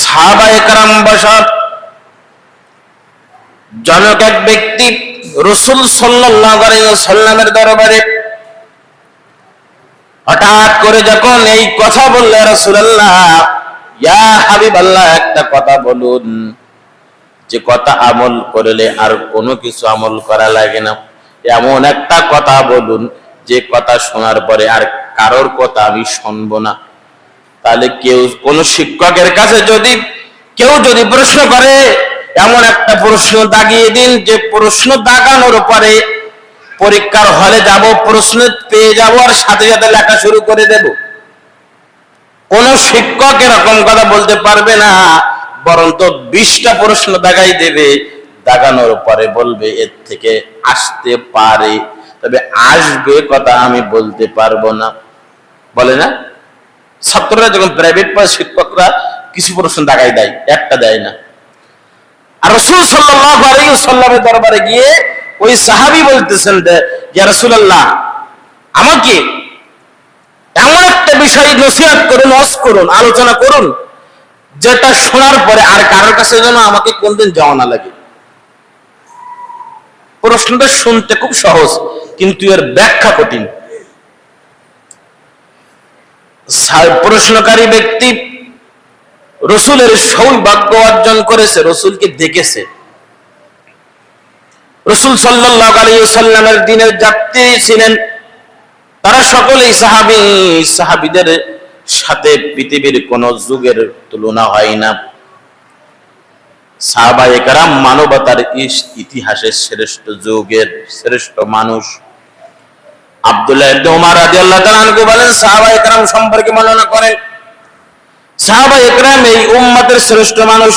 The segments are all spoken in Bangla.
সাহাবায়ে কেরাম বসা। জনক এক ব্যক্তি রাসূল সাল্লাল্লাহু আলাইহি ওয়াসাল্লামের দরবারে হঠাৎ করে যখন এই কথা বললেন, রাসূলুল্লাহ ইয়া হাবিবাল্লাহ, একটা কথা বলুন, যে কথা আমল করলে আর কোনো কিছু আমল করা লাগে না, এমন একটা কথা বলুন যে কথা শোনার পরে আর কারোর কথা আমি শুনবো না। তাহলে কোন শিক্ষকের কাছে কেউ যদি প্রশ্ন করে, এমন একটা প্রশ্ন দাগিয়ে দিন যে প্রশ্ন দাগানোর পরে পরীক্ষার হলে যাব, প্রশ্ন পেয়ে যাব আর সাথে সাথে লেখা শুরু করে দেব। কোন শিক্ষক এরকম কথা বলতে পারবে না, বরঞ্চ 20টা প্রশ্ন দাগাই দেবে, দাগানোর পরে বলবে এর থেকে আসতে পারে, তবে আসবে কথা আমি বলতে পারবো না। বলে না, ছাত্ররা যখন প্রাইভেট পড়ে শিক্ষকরা কিছু প্রশ্ন দাগাই দেয়, একটা দেয় না। আর রাসূল সাল্লাল্লাহু আলাইহি ওয়াসাল্লামের দরবারে গিয়ে ওই সাহাবী বলতেছেন, ইয়া রাসূলুল্লাহ, আমাকে এমন একটা বিষয় নসিহত করুন, ওয়াজ করুন, আলোচনা করুন, যেটা শোনার পরে আর কারোর কাছে যেন আমাকে কোনদিন যাওয়া না লাগে। প্রশ্নটা শুনতে খুব সহজ, কিন্তু এর ব্যাখ্যা কঠিন। প্রশ্নকারী ব্যক্তি রাসূলের সৌভাগ্য অর্জন করেছে, রাসূলকে দেখেছে। রাসূল সাল্লাল্লাহু আলাইহি ওয়াসাল্লামের দিনের যাত্রী ছিলেন। তারা সকলেই সাহাবীদের সাথে পৃথিবীর কোন যুগের তুলনা হয় না। সাহাবায়ে কেরাম মানবতার ইতিহাসের শ্রেষ্ঠ যুগের শ্রেষ্ঠ মানুষ। আব্দুল্লাহ ইবনে উমর রাদিয়াল্লাহু তাআলা আনহু বলেন, সাহাবায়ে কেরাম সম্পর্কে বর্ণনা করেন, সাহাবায়ে কেরাম এই উম্মতের শ্রেষ্ঠ মানুষ।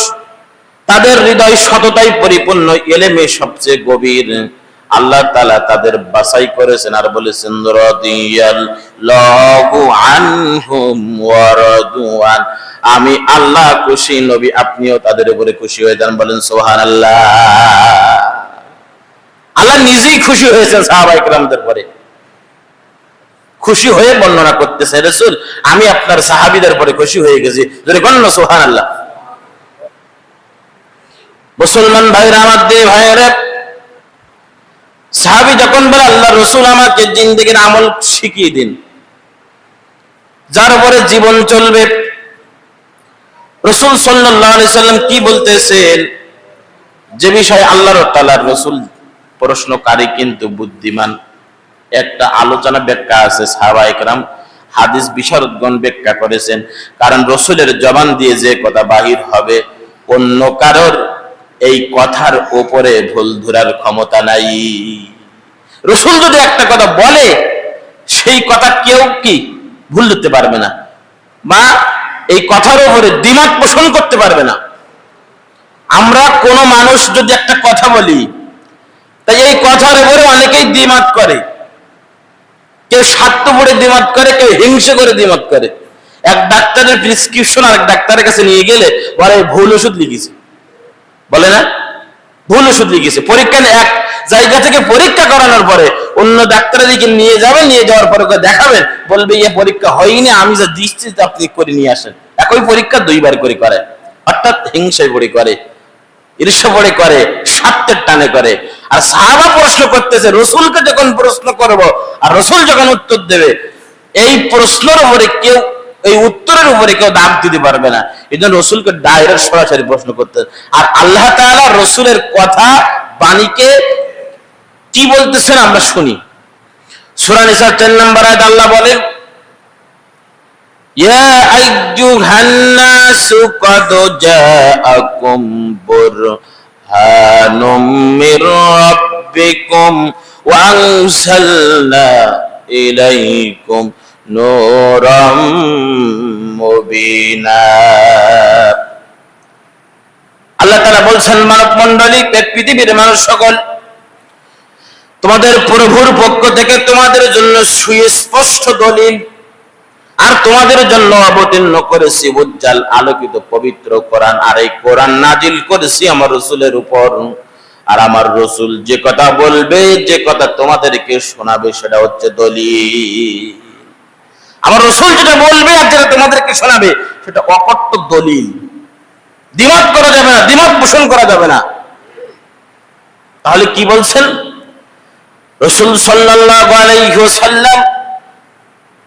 তাদের হৃদয় সততায় পরিপূর্ণ, ইলমে সবচেয়ে গভীর। আল্লাহ তাআলা তাদের বাছাই করেছেন আর বলেছেন, রাদিয়াল্লাহু আনহুম ওয়া রাদুআন, আমি আল্লাহ খুশি, নবী আপনিও তাদের উপরে খুশি হয়ে যান। বলেন সুবহানাল্লাহ। আল্লাহ নিজেই খুশি হয়েছেন সাহাবায়ে কেরামদের পরে, খুশি হয়ে বর্ণনা করতেছে, রাসূল আমি আপনার সাহাবীদের পরে খুশি হয়ে গেছি। যদি বলেন সুবহানাল্লাহ। মুসলমান ভাইরা, আমার দিনী ভাইরা, সাহাবী যখন বলে আল্লাহ রাসূল আমাকে জিন্দেগির আমল শিখিয়ে দিন, যার উপরে জীবন চলবে, রাসূল সাল্লাল্লাহু আলাইহি সাল্লাম কি বলতেছেন, যে বিষয়ে আল্লাহর তাআলার রাসূল প্রশ্নকারী কিন্তু বুদ্ধিমান। একটা আলোচনা ব্যাখ্যা আছে, সাহাবায়ে কেরাম হাদিস বিশারদগণ ব্যাখ্যা করেছেন, কারণ রাসূলের জবান দিয়ে যে কথা বাহির হবে, অন্য কারোর এই কথার উপরে ভুল ধরার ক্ষমতা নাই। রাসূল যদি একটা কথা বলে, সেই কথা কেউ কি ভুল ধরতে পারবে না, বা এই কথার উপরে দ্বিমত পোষণ করতে পারবে না। আমরা কোন মানুষ যদি একটা কথা বলি, তাই এই কথার উপরে অনেকেই দ্বিমত করে, কেউ স্বার্থপরে দ্বিমত করে, কেউ হিংসা করে দ্বিমত করে। এক ডাক্তারের প্রেসক্রিপশন আর এক ডাক্তারের কাছে নিয়ে গেলে বলে ভুল ওষুধ লিখেছে, বলে না, ভুল ওষুধ লিখেছে। পরীক্ষা এক জায়গা থেকে পরীক্ষা করানোর পরে অন্য ডাক্তারের দিকে নিয়ে যাবেন, নিয়ে যাওয়ার পরে দেখাবেন, বলবে ইয়ে পরীক্ষা হয়নি, আমি যা দিচ্ছি আপনি করে নিয়ে আসেন। একই পরীক্ষা দুইবার করে করে, অর্থাৎ হিংসায় পড়ে করে, ঈর্ষা পড়ে করে, স্বার্থের টানে করে। আর সাহাবা প্রশ্ন করতেছে, রাসূলকে যখন প্রশ্ন করব আর রাসূল যখন উত্তর দেবে, এই প্রশ্নের উপরে কেউ, এই উত্তরের উপরে কেউ দাগ দিতে পারবে না। এজন্য রাসূলকে ডাইরেক্ট সরাসরি প্রশ্ন করতে। আর আল্লাহ তাআলা রাসূলের কথা বাণীকে কি বলতেছেন আমরা শুনি। সূরা নিসা 4 নম্বর আয়াত আল্লাহ বলেন, ইয়া আইয়ুহান নাসু ক্বাদ জাআকুম বুরহানুম মির রাব্বিকুম ওয়া আনসালনা ইলাইকুম নূরাম মুবিনা। আল্লাহ তাআলা বলছেন, মানব মণ্ডলী, পৃথিবীর মানুষ সকল, তোমাদের প্রভুর পক্ষ থেকে তোমাদের জন্য সুস্পষ্ট দলিল আর তোমাদের জন্য অবতীর্ণ করেছি উজ্জ্বল আলোকিত পবিত্র কোরআন। আর এই কোরআন নাজিল করেছি আমার রাসূলের উপর। আর আমার রাসূল যে কথা বলবে, যে কথা তোমাদেরকে শোনাবে, সেটা হচ্ছে দলিল। আমার রাসূল যেটা বলবে আর যেটা তোমাদেরকে শোনাবে, সেটা অকট্ট দলিল। দ্বিমত করা যাবে না, দ্বিমত পোষণ করা যাবে না। তাহলে কি বলছেন রাসূল সাল্লাল্লাহু আলাইহি ওয়াসাল্লাম?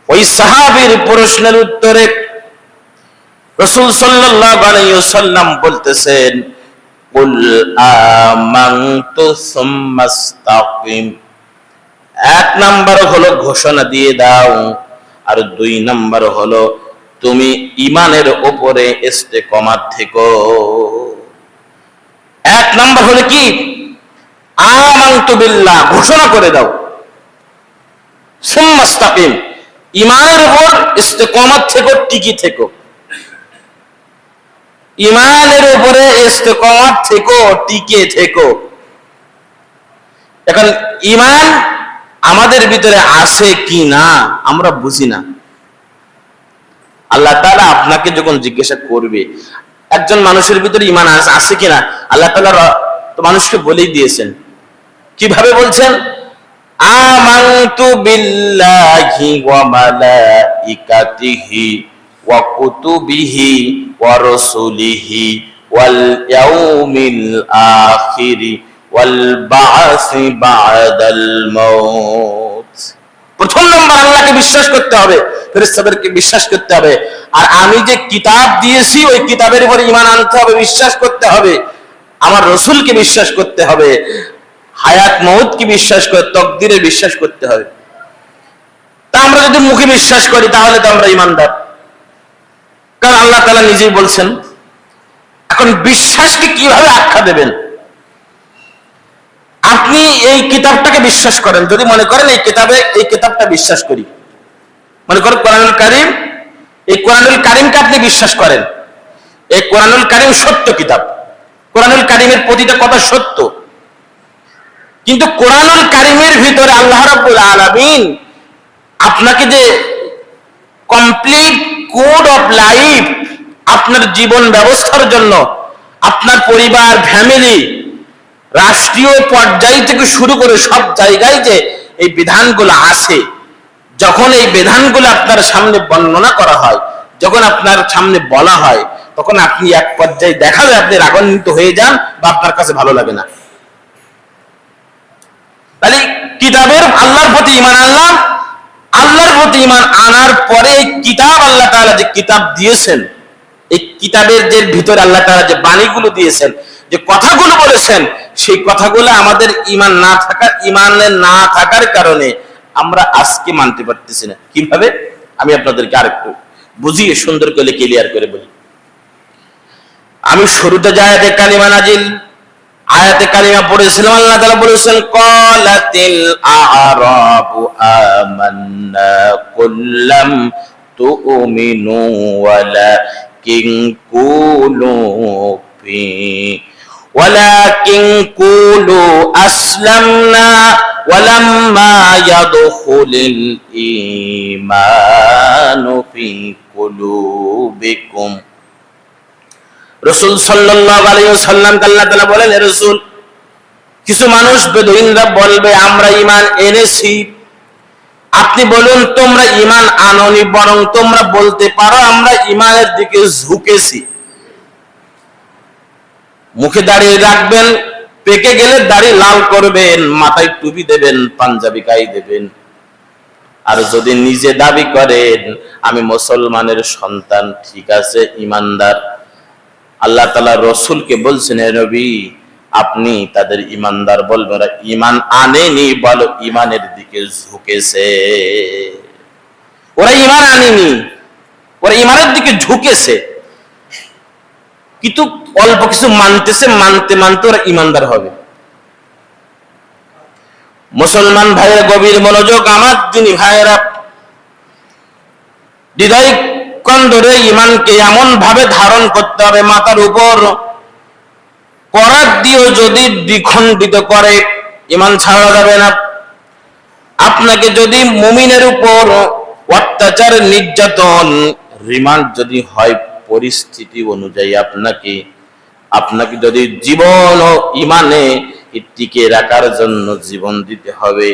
ওই সাহাবীর প্রশ্নের উত্তরে রাসূল সাল্লাল্লাহু আলাইহি ওয়াসাল্লাম বলতেছেন, কুল আমানতু সুম্মাস্তাকিম। এক নাম্বার হলো ঘোষণা দিয়ে দাও, আর দুই নাম্বার হলো তুমি ঈমানের উপরে ইস্তেকামাত থেকো। এক নাম্বার হলো কি? আমানতু বিল্লাহ, ঘোষণা করে দাও। সুম্মাস্তাকিম, ঈমানের উপর ইস্তেকামাত থেকো, টিকি থেকো। ঈমানের উপরে ইস্তেকামাত থেকো, টিকে থেকো। এখন ঈমান আমাদের ভিতরে আছে কি না আমরা বুঝি না। আল্লাহ তাআলা আপনাকে যখন জিজ্ঞাসা করবে একজন মানুষের ভিতরে ঈমান আছে কিনা, আল্লাহ তাআলা তো মানুষকে বলেই দিয়েছেন। কিভাবে বলছেন? আমানতু বিল্লাহি ওয়া মালাইকাতিহি ওয়া কুতুবিহি ওয়া রাসূলিহি ওয়াল ইয়াউমিল আখিরি ওয়াল বা'সি বা'দাল মাউত। প্রথম নম্বর আল্লাহকে বিশ্বাস করতে হবে, ফেরেশতাদেরকে বিশ্বাস করতে হবে, আর আমি যে কিতাব দিয়েছি ওই কিতাবের উপর ঈমান আনতে হবে, বিশ্বাস করতে হবে। আমার রাসূলকে বিশ্বাস করতে হবে, হায়াত মউতকে বিশ্বাস করে, তাকদীরে বিশ্বাস করতে হবে। তা আমরা যদি মুখে বিশ্বাস করি তাহলে তো আমরা ঈমানদার, কারণ আল্লাহ তাআলা নিজেই বলছেন। এখন বিশ্বাসকে কিভাবে আখ্যা দেবেন? আপনি এই কিতাবটাকে বিশ্বাস করেন, যদি মনে করেন এই কিতাবটা বিশ্বাস করি, মনে করেন কোরআনুল কারীম, এই কোরআনুল কারীমকে আপনি বিশ্বাস করেন, এই কোরআনুল কারীম সত্য কিতাব, কোরআনুল কারীমের প্রতিটা কথা সত্য। কিন্তু কোরআনুল কারীমের ভিতরে আল্লাহ রাব্বুল আলামিন আপনাকে যে কমপ্লিট কোড অফ লাইফ, আপনার জীবন ব্যবস্থার জন্য, আপনার পরিবার, ফ্যামিলি, রাষ্ট্রীয় পর্যায় থেকে শুরু করে সব জায়গায় যে এই বিধানগুলো আছে, যখন এই বিধানগুলো আপনার সামনে বর্ণনা করা হয়, যখন আপনার সামনে বলা হয়, তখন আপনি এক পর্যায়ে দেখা যায় আপনি রাগান্বিত হয়ে যান বা আপনার কাছে ভালো লাগে না। তাহলে কিতাবের আল্লাহর প্রতি ঈমান আনলাম, আল্লাহর প্রতি ঈমান আনার পরে কিতাব, আল্লাহ তাআলা যে কিতাব দিয়েছেন, এই কিতাবের যে ভিতরে আল্লাহ তাআলা যে বাণীগুলো দিয়েছেন, যে কথাগুলো বলেছেন, সেই কথাগুলো আমাদের ঈমানের না থাকার কারণে আমরা আজকে মানতে পারতেছি না। কিভাবে? আমি আপনাদেরকে আরেকটু বুঝিয়ে সুন্দর করে ক্লিয়ার করে বলি। আমি শুরুতে যে আয়াতে কালিমা নাজিল, আয়াতে কালিমা পড়েছিলাম, আল্লাহ তাআলা বলেছেন, ক্বালাতিল আ'রাবু আমান্না কুল্লাম তু'মিনু ওয়ালাকিন কুলু আসলামনা ওয়ালাম্মা ইয়াদখুলিল ঈমানু ফি কুলুবিকুম। রাসূল সাল্লাল্লাহু আলাইহি ওয়াসাল্লামকে আল্লাহ তাআলা বলেন, হে রাসূল, কিছু মানুষ বেদুইনরা বলবে আমরা ঈমান এনেছি, আপনি বলুন তোমরা ঈমান আনোনি, বরং তোমরা বলতে পারো আমরা ঈমানের দিকে ঝুঁকেছি। মুখে দাড়ি রাখবেন, পেকে গেলে দাড়ি লাল করবেন, মাথায় টুপি দেবেন, পাঞ্জাবি গায়ে দেবেন, আর যদি নিজে দাবি করেন আমি মুসলমানের সন্তান, ঠিক আছে, ঈমানদার, আল্লাহ তাআলা রাসূলকে বলছেন, হে নবী, আপনি তাদের ঈমানদার বলবেন, ওরা ঈমান আনেনি, বলো ঈমানের দিকে ঝুঁকেছে। ওরা ঈমান আনেনি, ওরা ঈমানের দিকে ঝুঁকেছে, কিন্তু অল্প কিছু মানতেছে, মানতে মানতে ওরা ঈমানদার হবে। মুসলমান ভাইয়ের গভীর মনোযোগ, আমার দিনী ভাইয়েরা, হৃদয় কন্দরে ঈমানকে এমন ভাবে ধারণ করতে হবে, মাথার উপর করাত দিয়েও যদি দ্বিখণ্ডিত করে ঈমান ছাড়া যাবে না। আপনাকে যদি মুমিনের উপর অত্যাচার, নির্যাতন, রিমান্ড যদি হয়, পরিস্থিতি অনুযায়ী আপনাকে যদি জীবন ও ঈমানে টিকে রাখার জন্য জীবন দিতে হবে,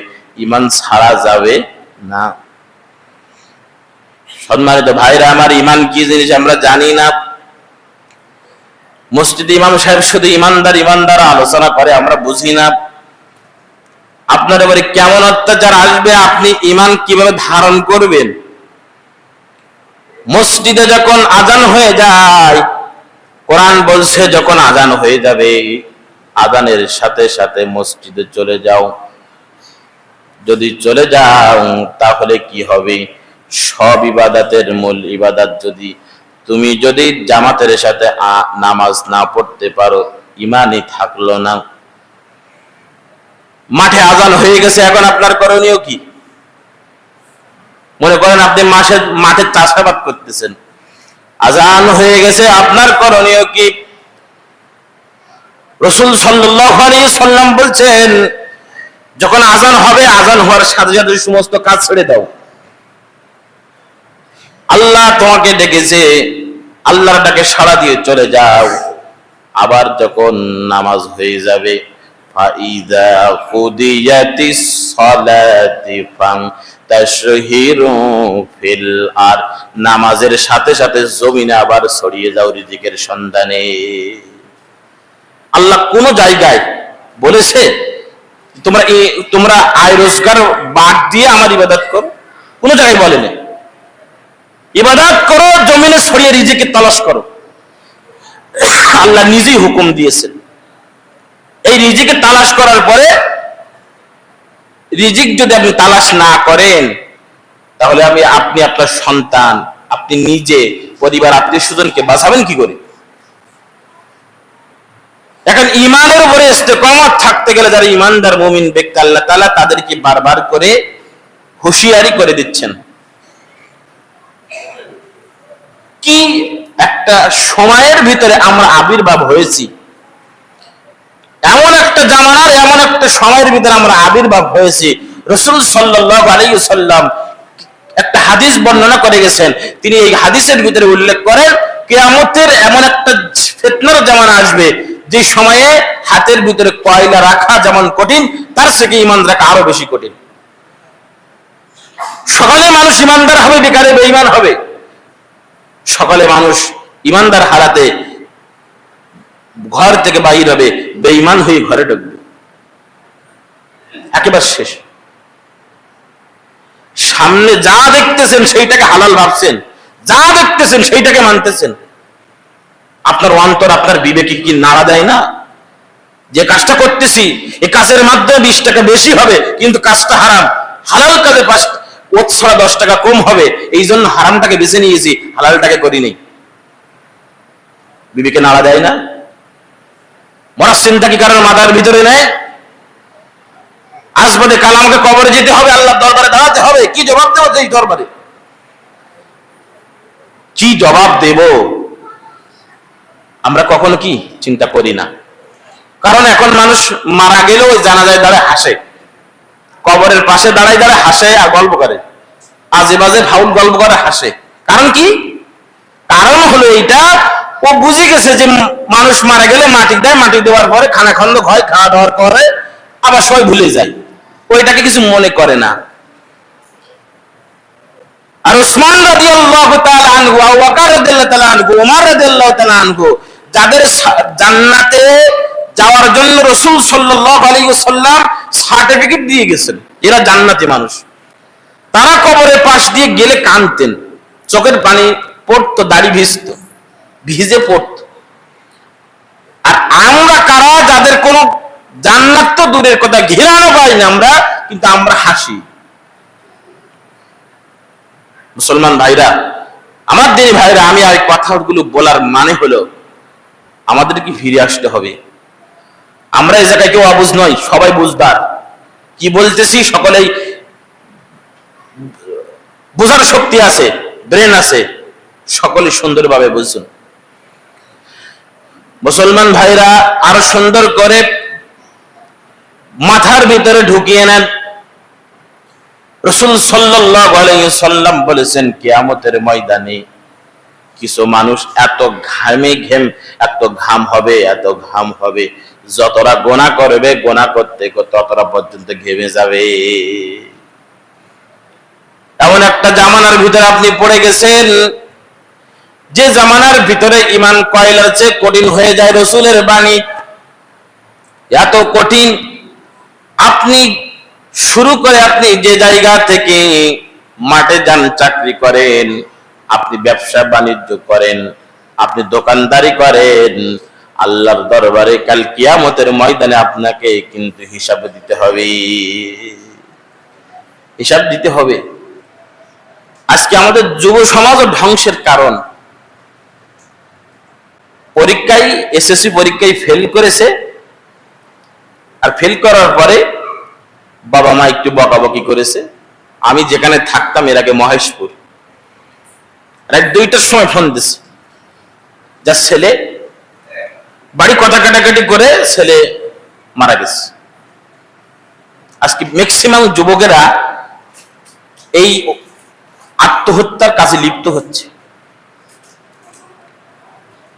ঈমান ছাড়া যাবে না। সম্মানিত ভাইরা আমার, ঈমান কি জিনিস আমরা জানি না। মসজিদে ইমাম সাহেব শুধু ইমানদার ইমানদার আলোচনা করে, আমরা বুঝি না আপনার এবারে কেমন অত্যাচার আসবে, আপনি ইমান কিভাবে ধারণ করবেন। মসজিদে যখন আজান হয়ে যায়, কোরআন বলছে যখন আজান হয়ে যাবে আজানের সাথে সাথে মসজিদে চলে যাও। যদি চলে যাও তাহলে কি হবে, সব ইবাদতের মূল ইবাদত তুমি যদি জামাতের সাথে নামাজ না পড়তে পারো, ইমানই থাকলো না। মাঠে আজান হয়ে গেছে, এখন আপনার করণীয় কি? মনে করেন আপনি মাঠে চাষাবাদ করতেছেন, আজান হয়ে গেছে, আপনার করণীয় কি? রাসূল সাল্লাল্লাহু আলাইহি সাল্লাম বলছেন যখন আজান হবে, আজান হওয়ার সাথে সাথে সমস্ত কাজ ছেড়ে দাও। আল্লাহ তোমাকে ডেকেছে, আল্লাহর ডাকে সাড়া দিয়ে চলে যাও। আবার যখন নামাজ হয়ে যাবে, ফাইদা কুদিয়াতিস সালাতি ফান্তাশহিরু ফিল আর, নামাজের সাথে সাথে জমিনে আবার ছড়িয়ে যাও রিজিকের সন্ধানে। আল্লাহ কোন জায়গায় বলেছে তোমরা আয় রোজগার বাদ দিয়ে আমার ইবাদত করো? কোন জায়গায় বলেনি। ইবাদত করো, জমিনে ছড়িয়ে রিজিকের তালাশ করো, আল্লাহ নিজেই হুকুম দিয়েছেন। এই রিজিকের তালাশ করার পরে রিজিক যদি আপনি তালাশ না করেন, তাহলে আপনি আপনার সন্তান, আপনি নিজে, পরিবার, আত্মীয় স্বজনকে বাঁচাবেন কি করে? এখন ইমানের উপরে ইস্তেকামত থাকতে গেলে যারা ইমানদার মুমিন ব্যক্তি, আল্লাহ তাআলা তাদেরকে বারবার করে হুঁশিয়ারি করে দিচ্ছেন। কি একটা সময়ের ভিতরে আমরা আবির্ভাব হয়েছি, এমন একটা জামানার, এমন একটা সময়ের ভিতরে আমরা আবির্ভাব হয়েছি। রাসূল সাল্লাল্লাহু আলাইহি ওয়াসাল্লাম একটা হাদিস বর্ণনা করে গেছেন। তিনি এই হাদিসের ভিতরে উল্লেখ করেন কিয়ামতের এমন একটা ফিতনার জামানা আসবে যে সময়ে হাতের ভিতরে কয়লা রাখা যেমন কঠিন, তার থেকে ঈমান রাখা আরো বেশি কঠিন। সকালে মানুষ ঈমানদার হবে, বিকালে বেঈমান হবে। সকালে মানুষ ঈমানদার হারাতে ঘর থেকে বাইর হবে, বেঈমান হয়ে ঘরে ঢুকবে, একেবারে শেষ। সামনে যা দেখতেছেন সেইটাকে হালাল ভাবছেন, যা দেখতেছেন সেইটাকে মানতেছেন। আপনার অন্তর, আপনার বিবেকে কি নাড়া দেয় না? যে কাজটা করতেছি, এই কাজের মাধ্যমে 20 টাকা বেশি হবে, কিন্তু কাজটা হারাম। হালাল কাজে 10 টাকা কম হবে, এই জন্য হারামটাকে বেছে নিয়েছি, হালালটাকে করি নেই। বিবেকে নাড়া দেয় না? মরার চিন্তা কি কারোর মাথার ভিতরে নেয়? আসবাদে কাল আমাকে কবরে যেতে হবে, আল্লাহর দরবারে দাঁড়াতে হবে, কি জবাব দেব? এই দরবারে কি জবাব দেব? আমরা কখনো কি চিন্তা করি না। কারণ এখন মানুষ মারা গেলেও জানাজায় দাঁড়ায় হাসে, কবরের পাশে দাঁড়ায় দাঁড়ায় হাসে আর গল্প করে, আজে বাজে ফাউল গল্প করে হাসে। কারণ কি? কারণ হলো এইটা, ও বুঝে গেছে যে মানুষ মারা গেলে মাটি দেয়, মাটি দেওয়ার পরে খানা খন্দ হয়, খাওয়া দাওয়ার করে আবার সবাই ভুলে যায়, ওইটাকে কিছু মনে করে না। আর উসমান রাদিয়াল্লাহু তাআলা আনহু, আবু বকর রাদিয়াল্লাহু তাআলা আনহু, ওমর রাদিয়াল্লাহু তাআলা আনহু, যাদের জান্নাতে যাওয়ার জন্য রাসূল সাল্লাল্লাহু আলাইহি ওয়াসাল্লাম সার্টিফিকেট দিয়ে গেছেন, এরা জান্নাতি মানুষ, তারা কবরের পাশ দিয়ে গেলে কাঁদতেন, চোখের পানি পড়তো, দাড়ি ভিজে পড়তো। আর আমরা কারা, যাদের কোন জান্নাত তো দূরের কথা, ঘৃণাও পাই না আমরা, কিন্তু আমরা হাসি। মুসলমান ভাইরা, আমার দিনী ভাইরা, আমি আর কথাগুলো বলার মানে হলো আমাদেরকে ফিরে আসতে হবে। আমরা এই জায়গায় কেউ অবুঝ নয়, সবাই বুঝদার। কি বলতেছি সকলেই বোঝার শক্তি আছে, ব্রেন আছে, সকলে সুন্দরভাবে বুঝুন। মুসলমান ভাইরা, আরো সুন্দর করে মাথার ভিতরে ঢুকিয়ে নেন। রাসূল সাল্লাল্লাহু আলাইহি ওয়াসাল্লাম বলেছেন কিয়ামতের ময়দানে কিছু মানুষ এত ঘাম হবে, যতটা গুনাহ করবে, গুনাহ করতে ততটা পর্যন্ত ঘেমে যাবে। এমন একটা জামানার ভিতরে আপনি পড়ে গেছেন যে জামানার ভিতরে ইমান কয়লার চেয়ে কঠিন হয়ে যায়, রসুলের বাণী এত কঠিন। আপনি শুরু করে আপনি যে জায়গা থেকে মাঠে যান, চাকরি করেন, আপনি ব্যবসা বাণিজ্য করেন, আপনি দোকানদারি করেন, আল্লাহর দরবারে কাল কিয়ামতের ময়দানে আপনাকে কিন্তু হিসাব দিতে হবে, হিসাব দিতে হবে। আজকে আমাদের যুব সমাজ ধ্বংসের কারণ, পরীক্ষায় এসএসসি পরীক্ষায় ফেল করেছে, আর ফেল করার পরে বাবা মা একটু বকাবকি করেছে। আমি যেখানে থাকতাম এর আগে মহেশপুর, রাত 2টার সময় ফোন দিছে, যার ছেলে বাড়ি কথা কাটাকাটি করে ছেলে মারা গেছে। আজকে ম্যাক্সিমাম যুবকেরা এই আত্মহত্যার কাজে লিপ্ত হচ্ছে,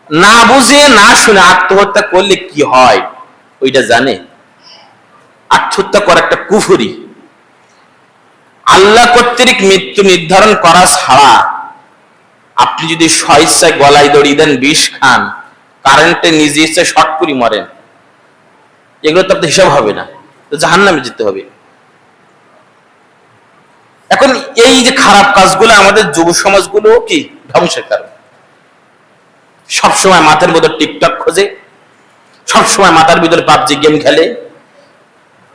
না বুঝে না শুনে আত্মহত্যা করলে কি হয় ওইটা জানে। আত্মহত্যা করা একটা কুফরি। আল্লাহ কর্তৃক মৃত্যু নির্ধারণ করা ছাড়া আপনি যদি স্বেচ্ছায় গলায় দড়ি দেন, বিষ খান, কারেন্টে নিজে ইচ্ছায় শর্ট করে মরেন, এগুলো তো আপনার হিসাব হবে না, তো জাহান্নামে যেতে হবে। এখন এই যে খারাপ কাজগুলো আমাদের যুব সমাজগুলো কি ধ্বংসের কারণ। সবসময় মাথার মধ্যে টিকটক খোঁজে, সবসময় মাথার ভিতরে পাবজি গেম খেলে,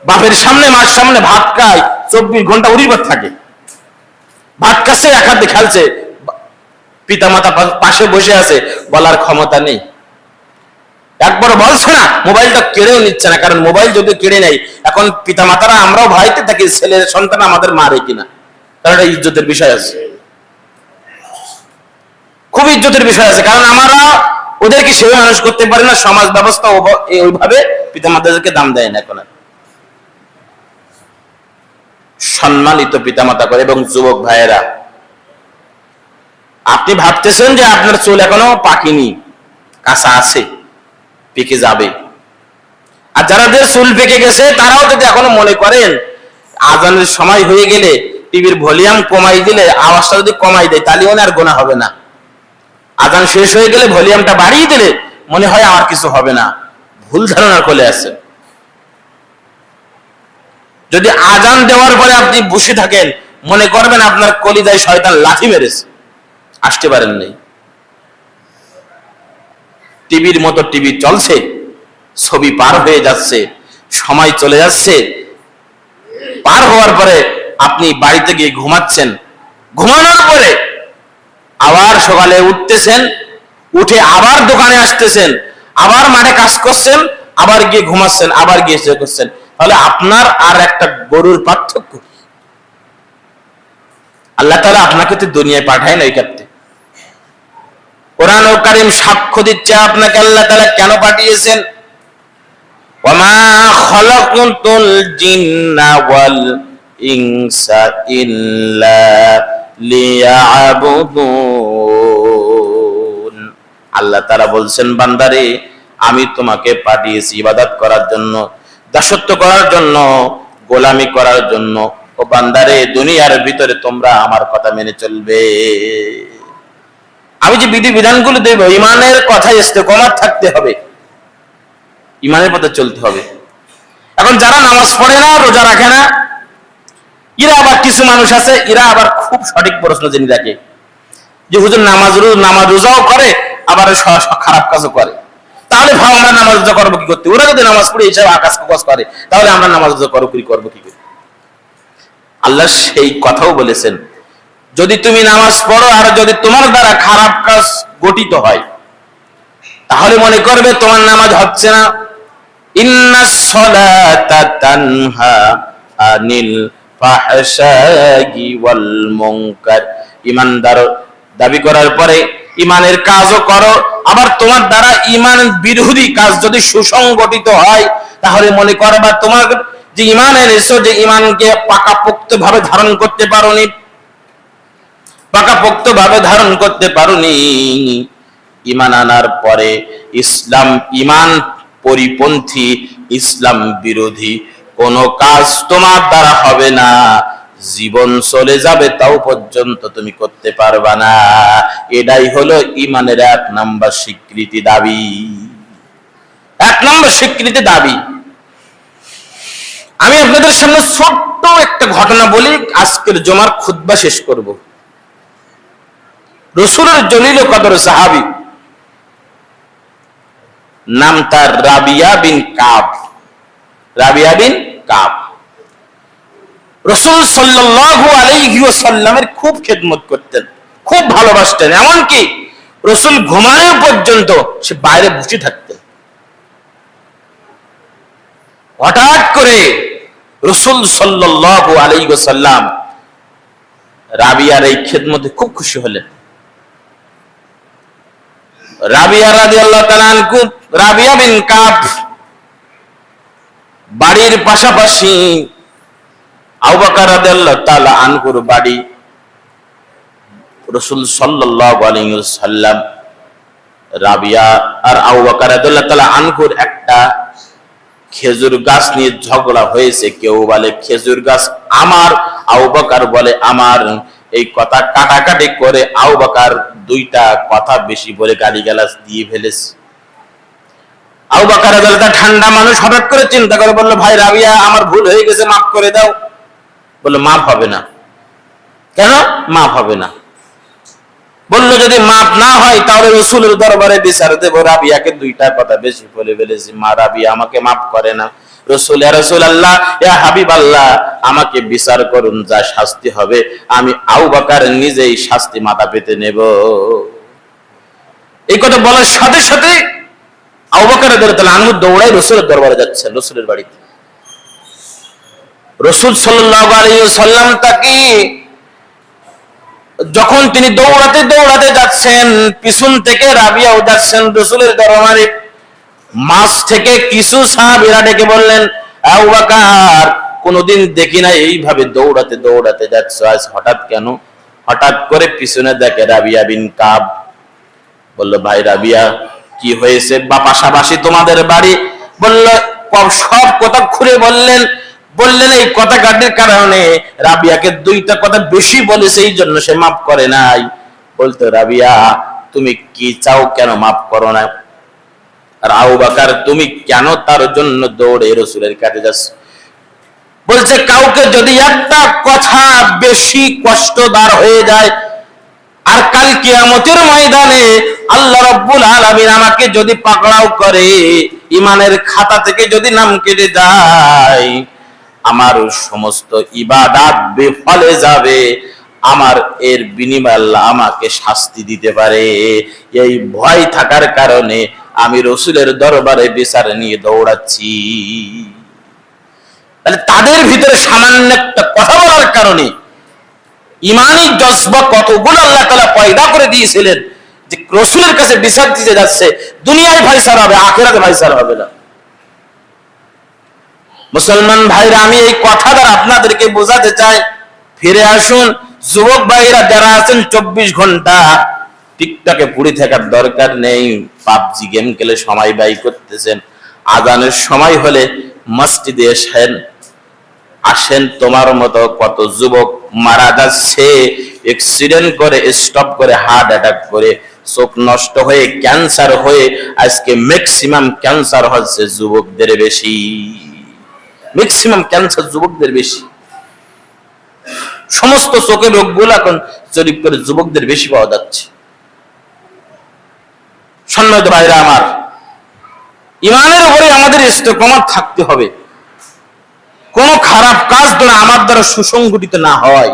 বাপের সামনে মার সামনে ভাত খায়, 24 ঘন্টা উড়িবার থাকে, ভাত খাচ্ছে এক হাতে খেলছে, পিতা মাতা পাশে বসে আছে, বলার ক্ষমতা নেই, একবার বলছে না, মোবাইলটা কেড়েও নিচ্ছে না। কারণ মোবাইল যদি কেড়ে নেয়, এখন পিতা মাতারা আমরাও ভাইতে থাকি, ছেলের সন্তান আমাদের মারে কিনা, কারণ এটা ইজ্জতের বিষয় আছে, খুব ইজ্জতের বিষয় আছে। কারণ আমরা ওদেরকে সেভাবে মানুষ করতে পারি না, সমাজ ব্যবস্থা ওইভাবে পিতা মাতাদেরকে দাম দেয় না। এখন সম্মানিত পিতা মাতা করে। এবং যুবক ভাইয়েরা, আপনি ভাবতেছেন যে আপনার চুল এখনো পাকেনি, কাঁচা আছে, পেকে যাবে। আর যাদের চুল পেকে গেছে তারাও যদি এখনো মনে করেন আজানের সময় হয়ে গেলে টিভির ভলিউম কমাই দিলে, আওয়াজটা যদি কমাই দেয়, তাহলেও আর গোনা হবে না। আজান শেষ হয়ে গেলে ভলিউমটা বাড়িয়ে দিলে মনে হয় আর কিছু হবে না, ভুল ধারণা চলে আসে। যদি আজান দেওয়ার পরে আপনি বসে থাকেন, মনে করবেন আপনার কলিজায় শয়তান লাথি মেরেছে, আসতে পারেন নাই। টিভির মতো টিভি চলছে, ছবি পার হয়ে যাচ্ছে, সময় চলে যাচ্ছে, পার হওয়ার পরে আপনি বাড়িতে গিয়ে ঘুমাচ্ছেন, ঘুমানোর পরে আবার সকালে উঠতেছেন, উঠে আবার দোকানে আসতেছেন, আবার মাঠে কাজ করছেন, আবার গিয়ে ঘুমাচ্ছেন, আবার গিয়ে করছেন। তাহলে আপনার আর একটা গরুর পার্থক্য। আল্লাহ তাআলা আপনাকে তো দুনিয়ায় পাঠায় না এই ক্ষেত্রে। কোরআন ও কারীম সাক্ষ্য দিচ্ছে আপনাকে আল্লাহ তাআলা কেন পাঠিয়েছেন। ওয়ামা খালাকুতুল জিন্না ওয়াল ইনসা ইল্লা লিয়াবুদুন। আল্লাহ তাআলা বলছেন, বান্দারে আমি তোমাকে পাঠিয়েছি ইবাদত করার জন্য, দাসত্ব করার জন্য, গোলামি করার জন্য। ও বান্দারে, দুনিয়ার ভিতরে তোমরা আমার কথা মেনে চলবে। আমি যে বিধি বিধানগুলো দেব, ইমানের কথায় ইস্তেকামত থাকতে হবে, ইমানের পথে চলতে হবে। এখন যারা নামাজ পড়ে না, রোজা রাখে না, এরা আবার কিছু মানুষ আছে, এরা আবার খুব সঠিক প্রশ্ন জেনে রাখে যে হুজুর নামাজ রোজাও করে, আবার খারাপ কাজও করে, তাহলে ভাব আমরা নামাজ রোজা করবো কি করতে? ওরা যদি নামাজ পড়ে এইসব আকাশ প্রকাশ করে, তাহলে আমরা নামাজ রোজা করবো কি করে? আল্লাহ সেই কথাও বলেছেন, যদি তুমি নামাজ পড়ো আর যদি তোমার দ্বারা খারাপ কাজ গঠিত হয়, তাহলে মনে করবে তোমার নামাজ হচ্ছে না। ইন্নাস সালাতা তানহা আনিল ফাহশাই ওয়াল মুনকার। ঈমানদার দাবি করার পরে ঈমানের কাজও করো, আবার তোমার দ্বারা ঈমান বিরোধী কাজ যদি সুসংগঠিত হয়, তাহলে মনে করবা তোমার যে ঈমান এনেছো, যে ঈমানকে পাকাপোক্ত ভাবে ধারণ করতে পারোনি, পাকাপোক্ত ভাবে ধারণ করতে পারোনি। ঈমান আনার পরে ইসলাম, ঈমান পরিপন্থী, ইসলাম বিরোধী কোন কাজ তোমার দ্বারা হবে না। জীবন চলে যাবে তাও পর্যন্ত তুমি করতে পারবা না। এটাই হলো ঈমানের 1 নাম্বার স্বীকৃতি দাবি। 1 নাম্বার স্বীকৃতি দাবি। আমি আপনাদের সামনে ছোট্ট একটা ঘটনা বলি, আজকের জুমার খুতবা শেষ করব। রাসূলের জলিল কদর সাহাবী, নাম তার রাবিয়া বিন কাব। রাবিয়া বিন কাব রাসূল সাল্লাল্লাহু আলাইহি ওয়াসাল্লামের খুব খেদমত করতেন, খুব ভালোবাসতেন। এমনকি রাসূল ঘুমানো পর্যন্ত সে বাইরে বসে থাকতেন। হঠাৎ করে রাসূল সাল্লাল্লাহু আলাইহি ওয়াসাল্লাম রাবিয়ার এই খেদমতে খুব খুশি হলেন। রাবিয়া রাদিয়াল্লাহু তাআলা আনহু, রাবিয়া বিন কাব বাড়ির পাশাপাশি আবু বকর রাদিয়াল্লাহু তাআলা আনহুর বাড়ি। রাসূল সাল্লাল্লাহু আলাইহি ওয়াসাল্লাম রাবিয়া আর আবু বকর রাদিয়াল্লাহু তাআলা আনহুর একটা খেজুর গাছ নিয়ে ঝগড়া হয়েছে। কেউ বলে খেজুর গাছ আমার, আবু বকর বলে আমার। এই কথা কাটাকাটি করে আবু বকর 2টা কথা বেশি বলে গালিগালাজ দিয়ে ফেলেছে। আবু বকর রাদিয়াল্লাহু তাআলা ঠান্ডা মানুষ, হঠাৎ করে চিন্তা করে বলল, ভাই রাবিয়া আমার ভুল হয়ে গেছে, মাফ করে দাও। বলল মাফ হবে না। কেন মাফ হবে না? বলল যদি মাফ না হয় তাহলে রাসূলের দরবারে বিচার দেব। রাবিয়াকে 2টা কথা বেশি বলে ফেলেছি, মা রাবিয়া আমাকে মাফ করে না। রাসূল, ইয়া রাসূলুল্লাহ, ইয়া হাবিবাল্লাহ, আমাকে বিচার করুন, যা শাস্তি হবে আমি আবু বকর নিজেই শাস্তি মাথা পেতে নেব। এই কথা বলার সাথে সাথে আবু বকর রাদিয়াল্লাহু তাআলা আনহু দৌড়ায় রাসূলের দরবারে যাচ্ছেন, রাসূলের বাড়িতে। রাসূল সাল্লাল্লাহু আলাইহি ওয়াসাল্লাম তাকে যখন তিনি দৌড়াতে দৌড়াতে যাচ্ছেন, পিছন থেকে রাবিয়াও যাচ্ছেন রাসূলের দরবারে। মাছ থেকে কিছু সাহাবীরা ডেকে বললেন, আবু বকর, কোনদিন দেখি না এইভাবে দৌড়াতে দৌড়াতে যাচ্ছ, আজ হঠাৎ কেন? হঠাৎ করে পিছনে দেখে রাবিয়া বিন কাব। বলল, ভাই রাবিয়া কি হয়েছে? বা পাশাপাশি তোমাদের বাড়ি। বলল, সব কথা খুলে বললেন। এই কথা কাটার কারণে রাবিয়াকে 2টা কথা বেশি বলেছে, এই জন্য সে মাফ করে নাই। বলতো, রাবিয়া তুমি কি চাও, কেন মাফ করো না? আর আবু বকর, তুমি কেন তার জন্য দৌড়ে রাসূলের কাছে যাচ্ছ? বলছে, কাউকে যদি একটা কথা বেশি কষ্টদার হয়ে যায়, আর কাল কিয়ামতের ময়দানে আল্লাহ রাব্বুল আলামিন আমাকে যদি পাকড়াও করে, ঈমানের খাতা থেকে যদি নাম কেটে যায়, আমার সমস্ত ইবাদত বেফলে যাবে, আমার এর বিনিময়ে আল্লাহ আমাকে শাস্তি দিতে পারে। এই ভয় থাকার কারণে আমি রাসূলের দরবারে বিচার নিয়ে দৌড়াচ্ছি। তাহলে তাদের ভিতরে সামান্য একটা কথা বলার কারণে ঈমানি জজবা কতগুলো আল্লাহ তাআলা পয়দা করে দিয়েছিলেন, যে রাসূলের কাছে বিচার দিতে যাচ্ছে, দুনিয়ায় ফয়সালা হবে, আখিরাতে ফয়সালা হবে না। মুসলমান ভাইরা, আমি এই কথা দ্বারা আপনাদেরকে বোঝাতে চাই, ফিরে আসুন। যুবক ভাইরা যারা আছেন 24 ঘন্টা টিকটকে পড়ে থাকার দরকার নেই। পাবজি গেম খেলে সময় ব্যয় করতেছেন, আজানের সময় হলে মসজিদে আসেন। তোমার মতো কত যুবক মারা যাচ্ছে অ্যাক্সিডেন্ট করে, স্টপ করে, হার্ট অ্যাটাক করে, চোখ নষ্ট হয়ে, ক্যান্সার হয়ে। আজকে ম্যাক্সিমাম ক্যান্সার হচ্ছে যুবকদের বেশি, ম্যাক্সিমাম ক্যান্সার যুবকদের বেশি। সমস্ত চোখের রোগগুলো এখন জরিপ করে যুবকদের বেশি পাওয়া যাচ্ছে। সম্মানিত ভাইরা আমার, ঈমানের উপরে আমাদের ইস্তেকামত থাকতে হবে। কোন খারাপ কাজ দ্বারা আমার দ্বারা সুসংগঠিত না হয়,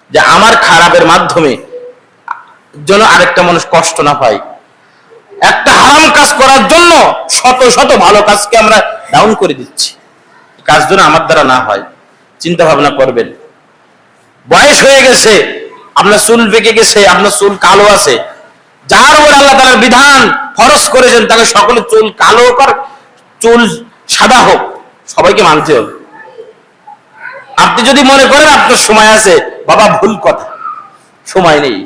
যে আমার খারাপের মাধ্যমে যেন আরেকটা মানুষ কষ্ট না পায়। একটা হারাম কাজ করার জন্য শত শত ভালো কাজকে আমরা ডাউন করে দিচ্ছি। কাজ যেন আমার দ্বারা না হয়, চিন্তা ভাবনা করবেন। বয়স হয়ে গেছে, আপনার চুল পেকে গেছে, আপনার চুল কালো আছে, যার উপর আল্লাহ তাআলার বিধান ফরজ করেছেন তাকে সকলে চুল কালো হোক আর চুল সাদা হোক, সবাইকে মানতে হবে। আপনি যদি মনে করেন আপনার সময় আছে, বাবা ভুল কথা, সময় নেই।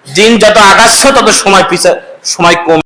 দিন যত আগাচ্ছে তত সময় কম।